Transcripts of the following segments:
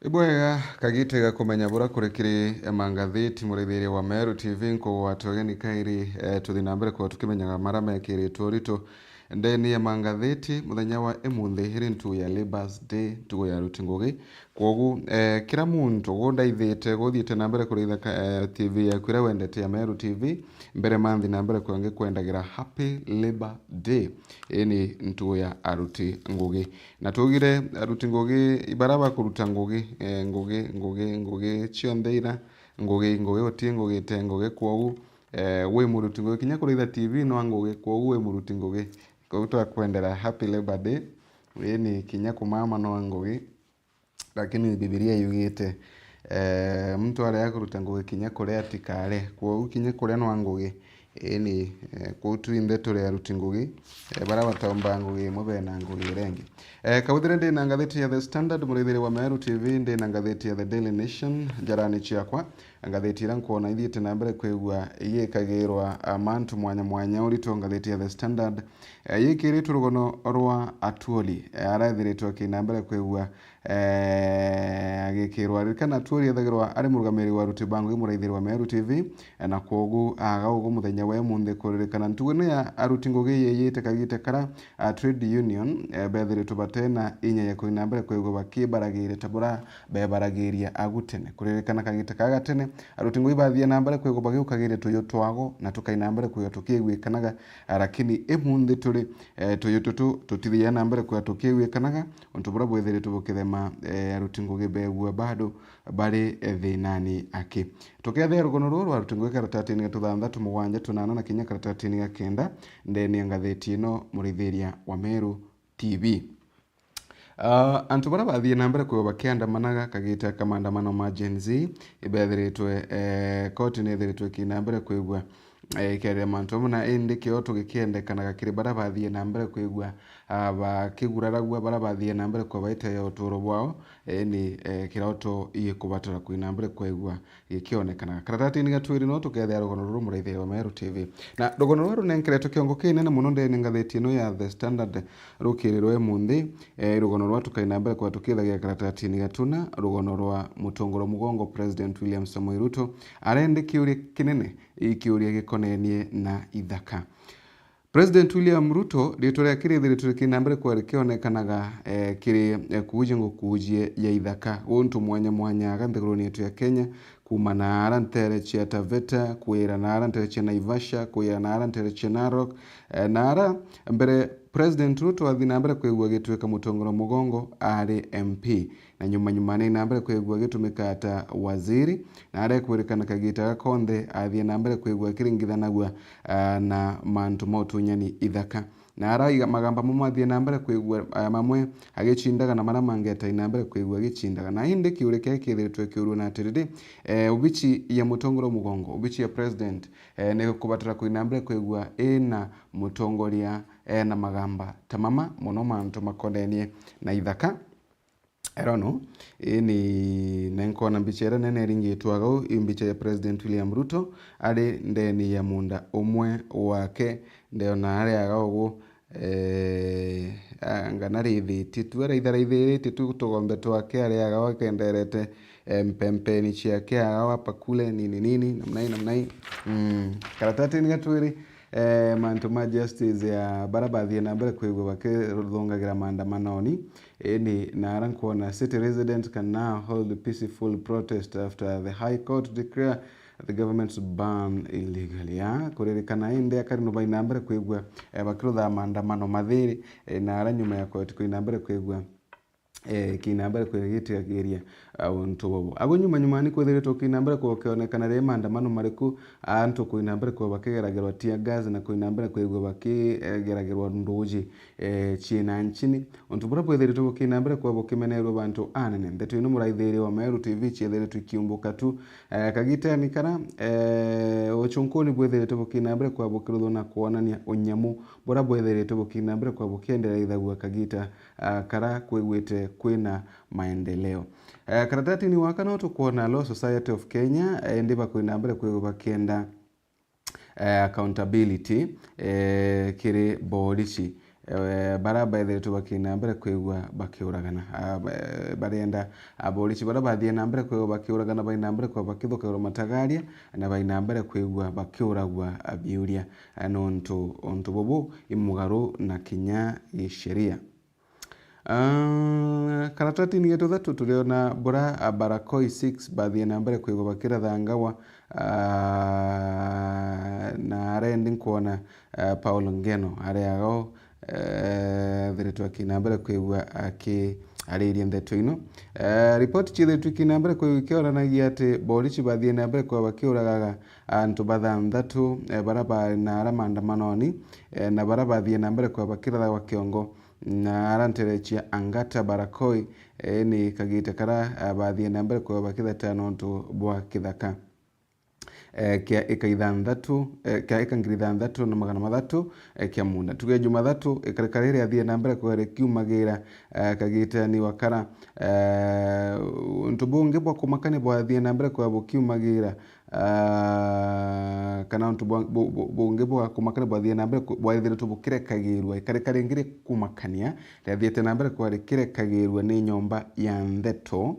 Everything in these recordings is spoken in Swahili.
Ibwega kagitega kumenya bura kurekiri mangatheti murithiria wa Meru TV nko watogeni kairi tuthi na mbere kwa tukimenyaga marama yakiritwo rito ndeni ya mangatheti muthenya wa emuthi hiri ntu ya Labour's Day tugo ya rutingugi kwogu kira muntu gundaithite guthiite na mbere kuritha TV ya kwira wendete ya Meru TV mbere manthi na mbere kwange kwendagira Happy Labor Day ini ntu ya aruti ngugi na tugire aruti ngugi ibaraba kuruta ngugi ngugi chiondeira ngugi oti ngugi te ngugi kwogu we muruti ngugi kinya kuritha TV no ngugi kwogu we muruti ngugi kwogu kwendera Happy Labor Day ini kinya kumama no ngugi lakini Biblia yugite mtu aria kuruta ngugi kinya kuria tikare kwogu kinya kuria no ngugi ini kutu inde turi aruti ngugi bara batomba ngugi mubena ngugi rengi kabuthire ndi na ngatheti ya The Standard murithire wa Meru TV ndi na ngatheti ya The Daily Nation jarani chiakwa ngatheti ira nkuona ithiite na mbere kwigua yikagirwa mantu mwanya urito ngatheti ya The Standard yikiritwo rugono rwa Atuoli arathiritwo kina mbere kwigua agikirwa rikana Atuoli ethagirwa ari murugamiri wa ruti bangu murithire wa Meru TV na kwogu agaugu muthenya wa emuthi kuririkana ntugune ya aruti ngugi yeyite kagite kara trade union bethiritwo batena inya ya kuina mbere kwigua bakibaragire tabura bebaragiria agutene kuririkana kagite kaga tene aruti ngugi bathie na mbere kwigua bagiukagire tuyo twago na tukaina mbere kwigua tukigwikanaga lakini emuthi turi tuyo tutithia na mbere kwigua tukigwikanaga untubura bwethiritwo bukithema aruti ngugi begua bado bari thinani aki tukethia rugono ruru aruti ngugi karatatini gatuthanthatu mugwanja tunana na kinya karatatini gakenda ndeni ngatheti ino murithiria wa Meru TV antu bara bathie na mbere kwigua bakiandamanaga kagite kamandamano ma Gen Z ibethiritwe koti nethiritwe kina mbere kwigua kere mantu muna indi kioto gikiendekanaga kiri bara bathie na mbere kwigua bakiguraragua bara bathie na mbere kwa baita ya uturo bwao ni kiroto ikubatara kuina mbere kwigua gikionekanaga karatati ni gatwiri no tukethia rugono ruru muraithia wa Meru TV na rugono ruru nenkereto kiongo kinene muno ndeni ngatheti ino ya The Standard rukirirwe emuthi rugono rwa tukaina mbere kwa tukithagia karatati ni gatuna rugono rwa mutongoro mugongo President William Samoei Ruto arende kiuria kinene ikiuria gikonenie na ithaka President William Ruto ritoria kirithiritu kina mbere kwa kionekanaga kiri kuje ngukujie ya ithaka untu mwanya ganthiguruni yetu ya Kenya kuma na arantere chia Taveta kuira na arantere chia Naivasha kuira na arantere chia Narok na ara mbere President Ruto athi na mbere kwigua gitweka mutongoro mugongo ari MP na nyuma na mbere kwigua gitumika ata waziri na ara kwirikana kagita gakonthe athi na mbere kwigua kiringithanagua na mantu motunyani ithaka na ara magamba mumathie na mbere kwigua mamwe agichindaga na mara mangeta ina mbere kwigua gichindaga na indi kiureke kithiritwe kiuru na atiriri ubichi ya mutongoro mugongo ubichi ya president ne kubatara kuina mbere kwigua ina mutongoria na magamba tamama muno mantu makonenie na ithaka erono ni nenkona mbichera nene ringitwaga imbicha ya President William Ruto ari ndeni ya munda umwe wake ndio na ari agago nganari thiti twera itharaithirite tugombe twake ari agago kenderete mpempeni chiake agawa pakule nini namnai karatati ni gatwiri mantu ma justice ya barabathie na mbere kwigua bakirungagira maandamanoni ni naran kuona city residents can now hold a peaceful protest after the high court declare the government's ban illegally kuririkana inde akari no baina mbere kwigua bakirutha maandamano mathiri na ara nyuma ya court kuina mbere kwigua kina mbere kwigitiagiria untu bobo ago nyuma ni kwethiritwo kina mbere kwonekana ri maandamano mariku antu kuina mbere kwa bakigeragerwa tia gas na kuina mbere kwigua bakigeragerwa nduji china nchini untu bura kwethiritwo kina mbere kwa bokimenerwa bantu anene ndeto ino muraithiri wa Meru TV chiethiritwo kiumbuka tu kagite ni kana ochunkoni bwethiritwo kina mbere kwa bokirutho na kuonania unyamu bura bwethiritwo kina mbere kwa bokiendelea ithagua kagita kara kwigwite kwina maendeleo karatati ni wakana tukuona Law Society of Kenya ndiba kwina mbere kwigwa kienda accountability kiri bodichi bara baithiritwo bakina mbere kwigua bakiuragana barenda aborici bara bathie na mbere kwigua bakiuragana baina mbere kwa bakithukirwo matagaria na baina mbere kwigua bakiuragwa biuria nontu bubu imugaru na kinya sheria. Karatathi-inĩ getu thatu turiona bora Barakoi 6 bathie na mbere kwigua bakiratha ngawa na arendi kuona Paul Ngeno areagao thiritwo akina mbere kwigua ariria ndeto ino. Ripoti chithiritwo ikina mbere kwigua ikioranagia ati borici bathie na mbere kwigua bakiuragaga antu bathanthatu bara bari na ara maandamanoni na bara bathie na mbere kwigua bakiratha gwa kiongo na aranterechia Angata Barakoi ni kagite kara bathie na mbere kwigua bakitheta nontu bwa kithaka kia eka ngiri ithanthatu na magana mathatu kia munda tuge Jumathatu ikarekarire athie na mbere kwere kiumagira kagite ni wakara ntubunge bwa kumakane bwa athie na mbere kwa bukiumagira kana ntubunge bwa kumakane bwa athie na mbere bwa ithiritwo bukirekagirwa ikarekarengire kumakania athiete na mbere kwa kirekagirwa ni nyomba ya ntheto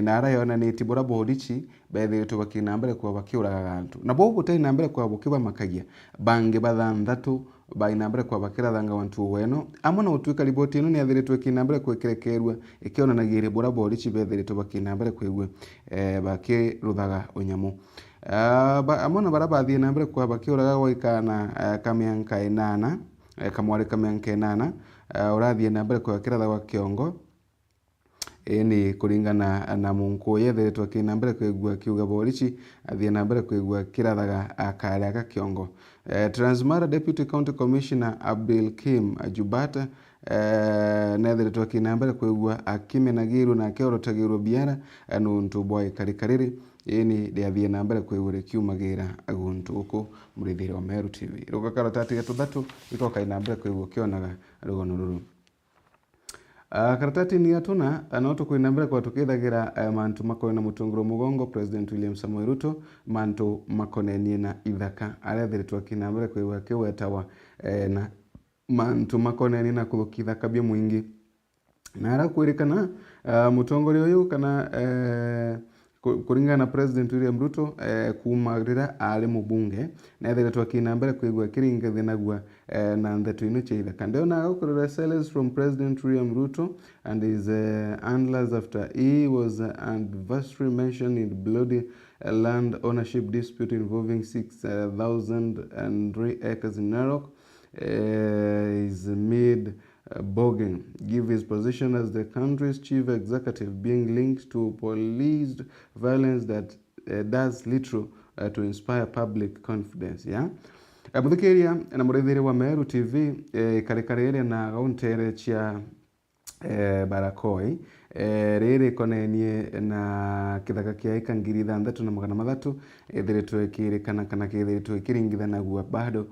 na arayona ni tibura borichi bethiritwo bakina mbere kwa bakiuraga antu na bo butai na mbere kwa bukiba makagia bange bathanthatu baina mbere kwa bakiratha wantu weno amwe na utuika riboti ino ni athiritwo ikina mbere kwa kirekerwa ikionanagia bura borichi bethiritwo bakina mbere kwigwe bakiruthaga unyamu amwe na bara bathie na mbere kwa bakiuraga gwaikana kamyanka 8 kamwari kamyanka 8 urathie na mbere kwa kiratha gwa kiongo ni kuringana na munku yethiritwo kina mbere kwigua kiuga borichi athie na mbere kwigua kirathaga akaria ga kiongo. Transmara Deputy County Commissioner Abdul Kim Ajubata nethiritwo kina mbere kwigua akimenagirwo na akiorotagirwo biara nontu bwa ikarikariri ni athie na mbere kwigua kiumagira aguntu uku murithiri wa Meru TV ruga karatathi getu thatu ikoka ina mbere kwigua kionaga rugono ruru. Karatathi-inĩ gatuna no tukwina mbere kwa tukithagira mantu makone na mutungiro mugongo President William Samoei Ruto mantu makonenie na ithaka aria thiritwo kina mbere kwigua kiwetawa na mantu makonenie na kuthukia ithaka bia mwingi na ara kwirikana mutongoria uyu kana kuringana na President William Ruto kumagrira ari mubunge na thiritwo kina mbere kwigua kiringathi nagua na ntheto ino cha ithaka ndona gukurira silence from President William Ruto and his handlers after he was adversely mentioned in bloody land ownership dispute involving 6,003 acres in Narok is made Bogen give his position as the country's chief executive being linked to police violence that does little to inspire public confidence. Yeah. Muthikiria na murithiri wa Meru TV karekarere na gauntere chia Barakoi riri konenie na kithaka kia eka ngiri ithanthatu na magana mathatu thiritwo ikirikana kana kithiritwo ikiringithanagua bado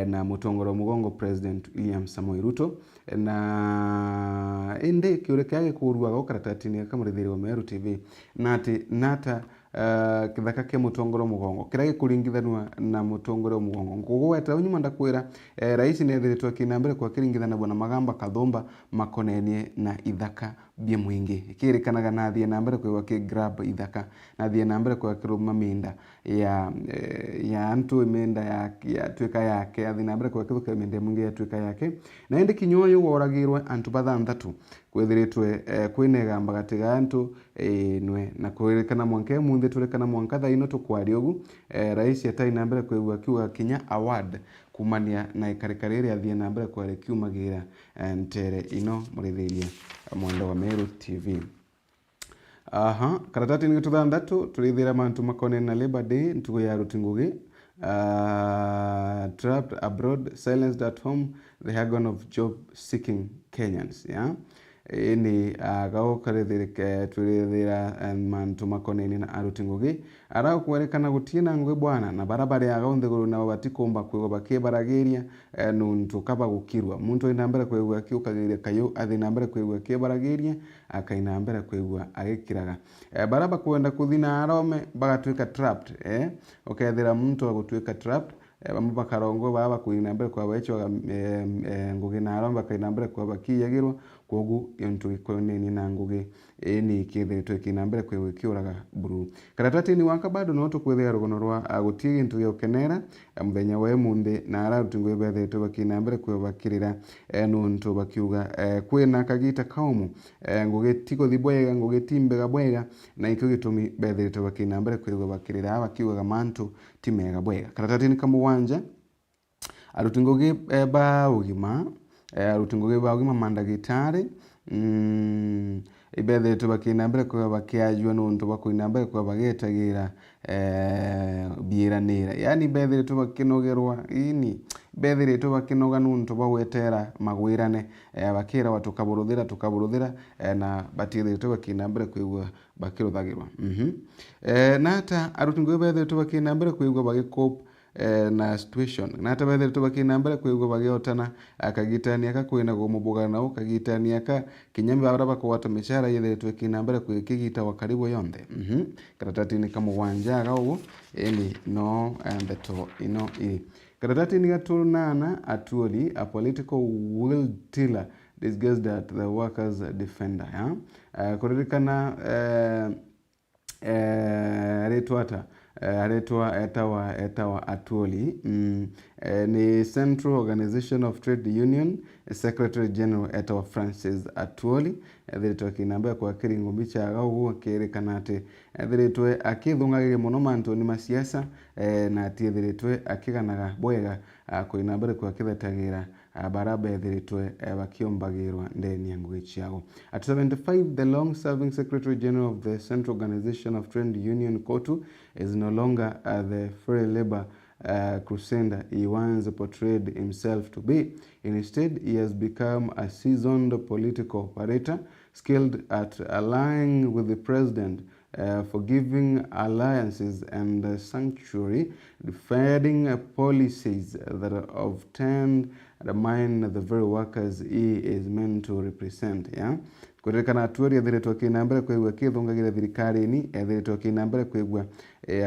na mutongoro mugongo President William Samoei Ruto na indi kiureka gikurua go karatathi-inĩ kamurithiri wa Meru TV nata kithaka kia mutongoro mugongo kiria gikuringithanwa na mutongoro mugongo ngugweta unyuma ndakwira rais nethiritwo kina mbere kwa kiringithanwa na magamba kathumba makonenie na ithaka bia mwingi ikirikanaga na thie na mbere kwa grab ithaka na thie na mbere kwa kiruma minda ya antu minda ya twika yake athi na mbere kwa kithuka minda mwingi ya twika yake na indi kinyoyo woragirwe antu bathanthatu kwithiritwe kwinegamba gatiga antu nwe na kwirikana mwanke munthi turikana mwanka thaino tukwari ugu rais atai na mbere kwa kiuga kinya award kumania na ikarikariri athie na mbere kwa kiumagira ntere ino murithiria mwendo wa Meru TV. Karatathi-inĩ getu thanthatu turithira mantu makone na Labor Day ntugo ya Rutingugi trapped abroad silenced at home the agony of job seeking Kenyans. Yeah. Ini gao karithirike turithira mantu makoneni na Rutingugi ara kwerekana gutina ngwe bwana na barabara ya gaunde guru na batikomba kwego bakibaragiria nuntu kaba gukirwa muntu ina mbere kwego akiukagiria kayo athi na mbere kwego akibaragiria akaina mbere kwego agikiraga baraba kwenda kuthina arome bagatwika trapped ukethira muntu agutwika trapped bamwe bakarongo baba kuina mbere kwa bacho ngugi naro bakaina mbere kwa bakiyagirwa kogu into ikoneni na ngugi ni kithiritwe kina mbere kwe kiuraga buru karatati ni waka bado no tukwithia rugono rwa gutie into gyokenera muthenya wa munde na ara rutingo bethetwe bakina mbere kwe bakirira nuntu bakiuga kwina kagita kaumu ngugi tiko thibwega ngugi timbega bwega na ikyo gitumi bethetwe bakina mbere kwe bakirira bakiuga mantu timega bwega karatati ni kamuwanja arutingoge ba ugima arutingoge ba ugima mandagitari ibethetwe bakina mbere kwe bakiajwa nuntu bakuina mbere kwe bagetagira biranira yani bethetwe bakinogerwa ini bethetwe bakinoga nuntu bagwetera magwirane bakira watu tukaburuthira na batithetwe bakina mbere kwe bakiruthagirwa nata arutingoge bethetwe bakina mbere kwe bagikopa na situation na hata bethetwe bakina mbere kwe bagiotana akagitania akakwina gumubugana nao kagitania ka kinyambi bara bakwata mishara yethetwe kina mbere kwe kigita wa karibu yonde karatati ni kama wanja gawo eli no and the to karatati ni gatunana atuoli a political will tiller disguised at the workers defender kuririkana aretwa etawa atuoli ni Central Organization of Trade Union Secretary General etawa Francis Atuoli thiritwe kinamba kwa kiringo bicha gawo kerekana ati thiritwe akithungagiria muno mantu ni masiasa na ati thiritwe akiganaga bwega kuina mbere kwa kithetagira baraba thiritwe bakiombagirwa ndeni ya ngugi ciago. At 75, the long-serving Secretary General of the Central Organization of Trade Union KOTU is no longer the free labor crusader he once portrayed himself to be. Instead, he has become a seasoned political operator, skilled at allying with the president, forgiving alliances and sanctuary, defending policies that have turned undermine the very workers he is meant to represent. Kurekana Atuoli thiritwe kina mbere kwigwa kithungagira thirikari ni thiritwe kina mbere kwigwa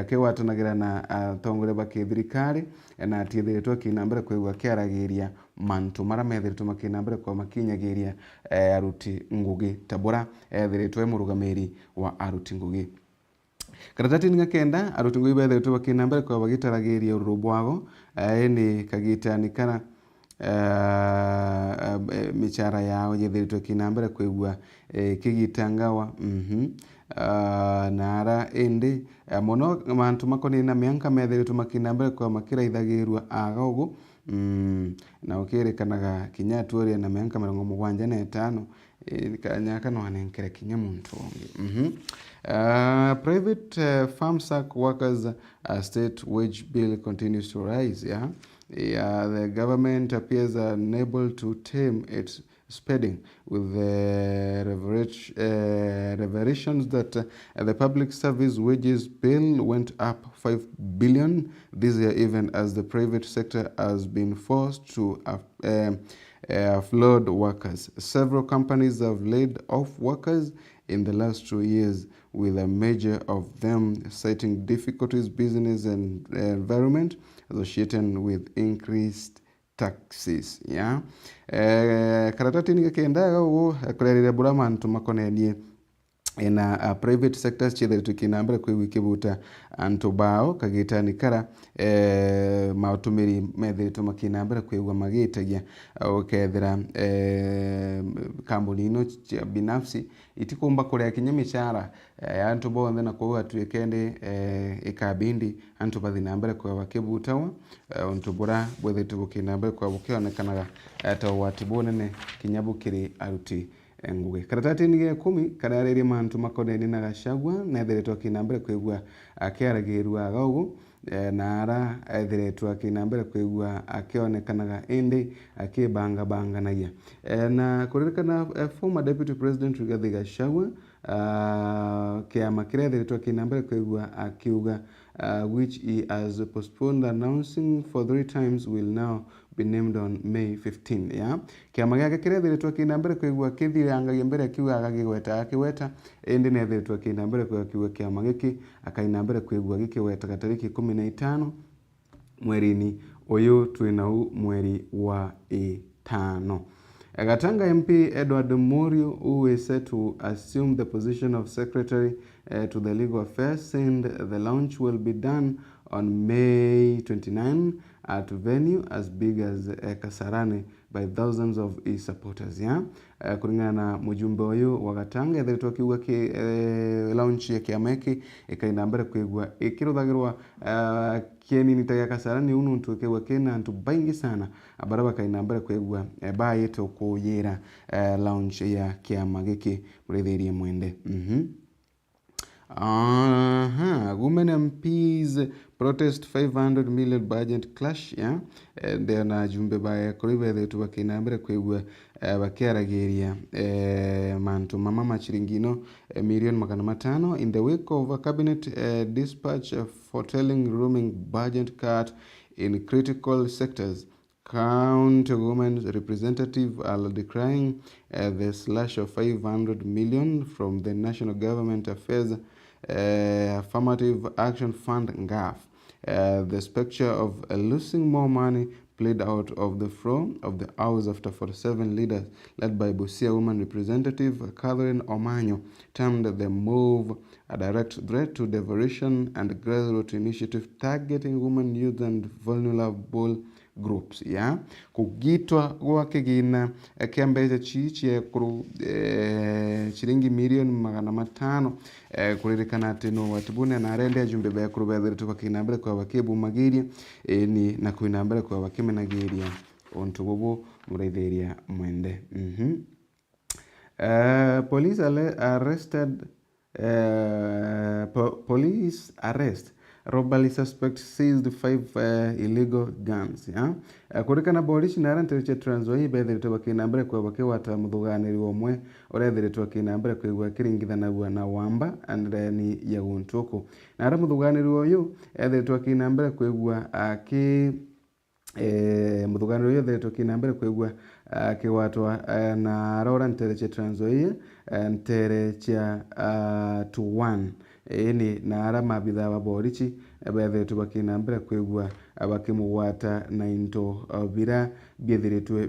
akiwatanagira na atongore bakithirikari na ati thiritwe kina mbere kwigwa kiaragiria mantu mara methiritwe makina mbere kwa makinyagiria aruti ngugi tabora thiritwe murugamiri wa aruti ngugi. Karatati ni kenda aruti ngugi bethiritwe bakina mbere kwa bagitaragiria urubwago ni kagitani kana michara yao yethiritwe kina mbere kwigwa kigitangawa nara indi mono mantu makoni na mianka methiritwe makina mbere kwa makiraithagirwa agago na ukirekanaga kinya Atuoli na mianka 75 kanyaka no anenkere kinya muntu ongi private farm sack workers state wage bill continues to rise. The government appears unable to tame its spending, with the revelations that the public service wages bill went up 5 billion this year, even as the private sector has been forced to offload workers. Several companies have laid off workers in the last 2 years, with a major of them citing difficulties business and environment associated with increased taxes. Karatati ni kenda go kurerera buramantu makonenie na private sectors chithiritwe kina mbere kwi wikibuta antu bao kagitani kara mautumiri methiritwe makina mbere kwigwa magitagia ukethira kambuni ino binafsi itikumba kuria kinya mishara antu bonthe na kwa atuikende ikabindi antu bathina mbere kwa bakibutawa untu bura bwethitwe kina mbere kwa bukionekanaga tawatibonene kinya bukiri aruti ngugi. Karatati ni 10 karariri mantu makoneni na Gachagua na thiritwe kina mbere kwigwa akiaragirwa agago na ara thiritwe kina mbere kwigwa akionekanaga indi akibanganagia na kuririkana former deputy president Rigathi Gachagua kiama kiria thiritwe kina mbere kwigwa akiuga which he has postponed announcing for 3 times will now be named on May 15. Kiama giake kiria thiritwe kina mbere kwigwa kithirangagia mbere akiuga akiweta indi ne thiritwe kina mbere kwigwa kiama giki akaina mbere kwigwa gikiweta tariki 15 mwerini uyu twinau mweri wa ĩtano. Gatanga MP Edward Muriu, who is set to assume the position of Secretary to the Legal Affairs, said the launch will be done on May 29 at venue as big as Kasarani by thousands of his supporters. Kulingana na mujumbe uyu wa Gatanga ethiritwo akiuga launch ya kiama iki ikaina mbere kwigua ikiruthagirwa kienini ta Kasarani unu ntukiwa kina antu baingi sana abaraba kaina mbere kwigua bayite ukuyira launch ya kiama giki murithirie mwende. Women MPs protest 500 million budget clash. Ndio na jumbe baya kuribe thetu bakina mbere kwigua bakiaragiria mantu mama machiringino milioni 500 in the wake of a cabinet dispatch foretelling roaming budget cut in critical sectors. County women's representative are decrying the slash of 500 million from the National Government Affairs Affirmative Action Fund (NGAF). The spectre of losing more money played out of the floor of the House after 47 leaders, led by Busia Woman Representative Catherine Omanyo, termed the move a direct threat to devolution and grassroots initiative targeting women, youth, and vulnerable groups. Kugitwa gwa kigina kia mbeca chichie kuru chiringi milioni 500 kuririkana ati no watibune na arende jumbe ba kuru bethiritwo bakinambere kwa bakibumagiria ni na kuinambere kwa bakimenagiria onto bobo muretheria mwende. Police arrest robbery suspect seized 5 illegal guns. Kurikana borichi na ranteche Trans Nzoia bethiritwo bakinambere kwa bakiwata muthuganiri omwe urethiritwo kinambere kwigwa kiringithanagua na Wamba and then ya Guntuku na ara muthuganiri uyu ethiritwo kinambere kwigwa muthuganiri uyu ethiritwo kinambere kwigwa akiwatwa na Rora Ntereche Trans Nzoia Ntereche to 1 ni na ara mabitha wa borichi bethiritwo bakinambere kwigwa abakimugwata na into bira biethiritwe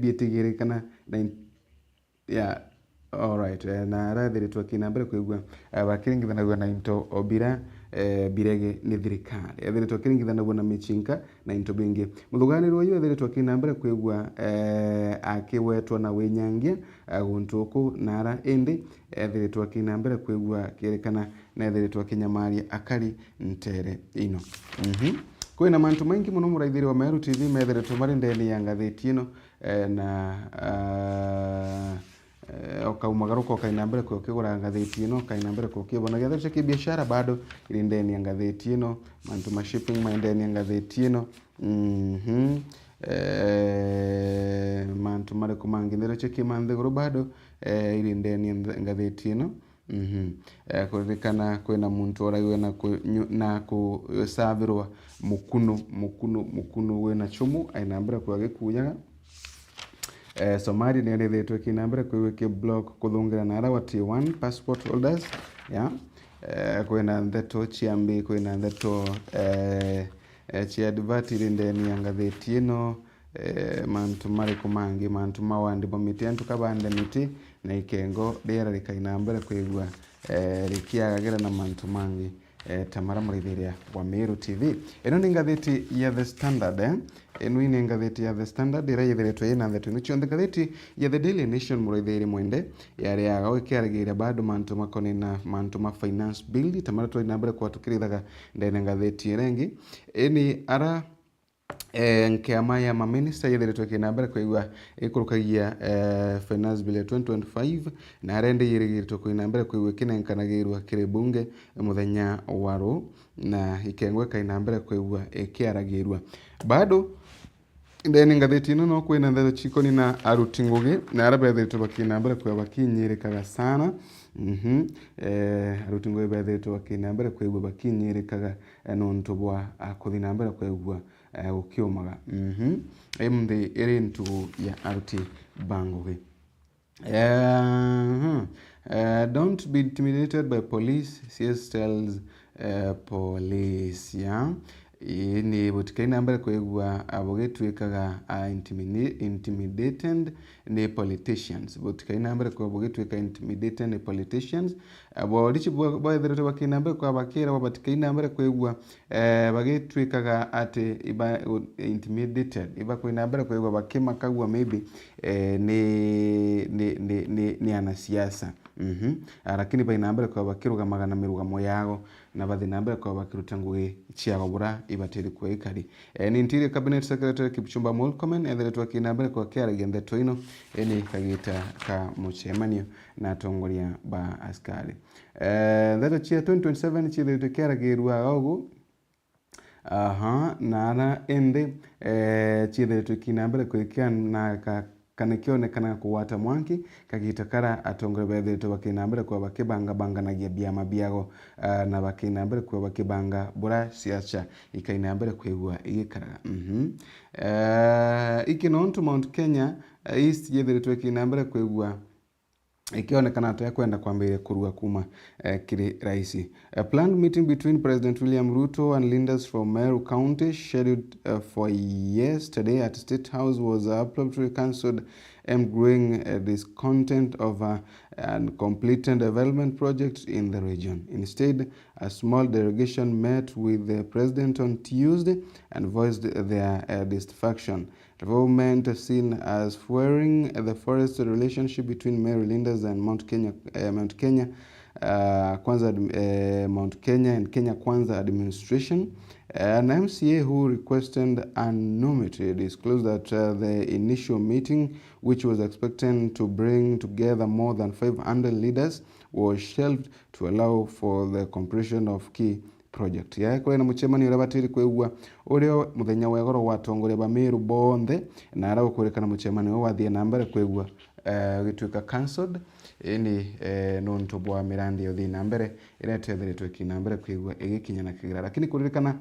bitigirikana na alright na arathiritwo kinambere kwigwa bakiringithanagua na into obira birege ni thirikari ethiritwo kiringithanagua na michinka na into bingi muthuganirwo uyu ethiritwo kinambere kwigwa akiwetwa na winyangia Guntuku na ara indi ethiritwo kinambere kwigwa kirikana na ethiritwo kinyamaria akari ntere ino. Kwina mantu maingi muno muraithiri wa Meru TV methiritwo mari ndeni ya ngatheti ino na okaumagaruka kainambere kwa ukigura ngatheti ino kainambere kwa ukibona gatheti kia biashara bado ili ndeni ya ngatheti ino mantu ma shipping ndeni ya ngatheti ino mantu mari kumangindira cheki manthiguru bado ili ndeni ya ngatheti ino. Kuririkana kwina muntu oraiwe na kusavirwa mukuno wena chumu ainambere kwa gikuyaga Somali ni erethetwo kinambere kwiki block kuthungira na arawa T1 passport holders kwina ndeto chiambi kwina ndeto chia advertire ndeni ya ngatheti ino mantu mari kumangi mantu mawandi bomiti antu kabande miti na ikengo rera rikainambere kwigwa rikiagagira na mantu mangi tamara murithiria wa Meru TV. Ino ni ngatheti ya The Standard ino ni ngatheti ya The Standard ira yithiritwo ina ndeto nicho ngatheti ya The Daily Nation murithiria mwende yari yaga ikiaragiria bado mantu makoni na mantu ma finance bill tamara twa inambere kwa tukirithaga ndene ngatheti rengi ini ara nkiama ya maminista yethiritwo kinambere kwigwa ikurukagia finance bill 2025 na arende yirigiritwo kinambere kwigwa kinenkanagirwa kiri bunge muthenya waro na ikengwe kainambere kwigwa ikiaragirwa bado ndeni ngatheti ino no kwina ndeto chikoni na aruti ngugi na arabethiritwo bakinambere kwigwa bakinyirikaga sana aruti ngugi bethiritwo bakinambere kwigwa bakinyirikaga nontu bwa kuthinambere kwigwa ukiumaga emde erintu ya aruti bangugi. Don't be intimidated by police, CS tells police. ni butikaina mbere kwegwa abogitwikaga intimidated ni politicians butikaina mbere kwa bogitwika intimidated ni politicians abo richi boetherete bakina mbere kwa bakira butikaina mbere kwegwa bagitwikaga ati iba intimidated iba kwina mbere kwegwa bakimakagwa maybe ni anasiasa lakini baina mbere kwa bakirugamaga na mirugamo yago na bathi na mbere kwa bakiruta ngugi ciago bura ibatiri kwa ikari ni interior cabinet secretary Kipchumba Murkomen etheretwa kina mbere kwa kiaragia ndeto ino eni kagita ka muchemanio na atongoria ba askari ndeto cia 2027 chitheretwa kiaragirwa ogu na ende chitheretwa kina mbere kwa kiana kana kionekana kuwata mwanki kagita kara atongore bethetwe bakina mbere kwa bakibanganagia biama biago na bakina mbere kwa bakibanga bura siacha ikaina mbere kwegwa igikaraga ikinontu Mount Kenya East yethetwe kina mbere kwegwa ikionekana ata kwenda kwambia kurua kuma kiri raisi. A planned meeting between President William Ruto and leaders from Meru County scheduled for yesterday at State House was abruptly cancelled, growing discontent over a completed development project in the region. Instead, a small delegation met with the president on Tuesday and voiced their dissatisfaction. Development seen as furthering the forest relationship between Meru leaders and Mount Kenya and Kenya Kwanza administration. An MCA who requested anonymity disclosed that the initial meeting, which was expected to bring together more than 500 leaders, was shelved to allow for the completion of key project ya kule na muchemani urabatiri kwegwa urio muthenya wegoro watongoria ba Meru bonthe na ara gukurekana muchemani wathie na mbere kwegwa gitwika cancelled ni nonto bwa mirandi yothi na mbere iretetheretwe kina mbere kwegwa igikinya na kigira lakini kuririkana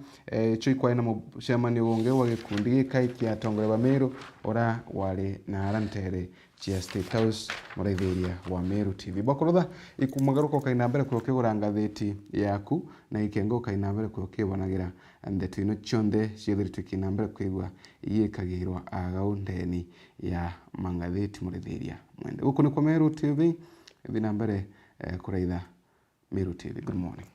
chui kwa ina muchemani wonge wa gikundi gikai kia atongoria ba Meru ora wari na arantere chia State House muraithiria wa Meru TV bokorotha ikumagaruka kaina mbere kwokegura ngatheti yaku na ikengo kaina mbere kwokebonagira ndeto ino chonde ciethiritwe kina mbere kwigwa iyikagirwa agaundeni ya mangatheti muraithiria mwende guku ni kwa Meru TV thina mbere kuraitha Meru TV. Good morning.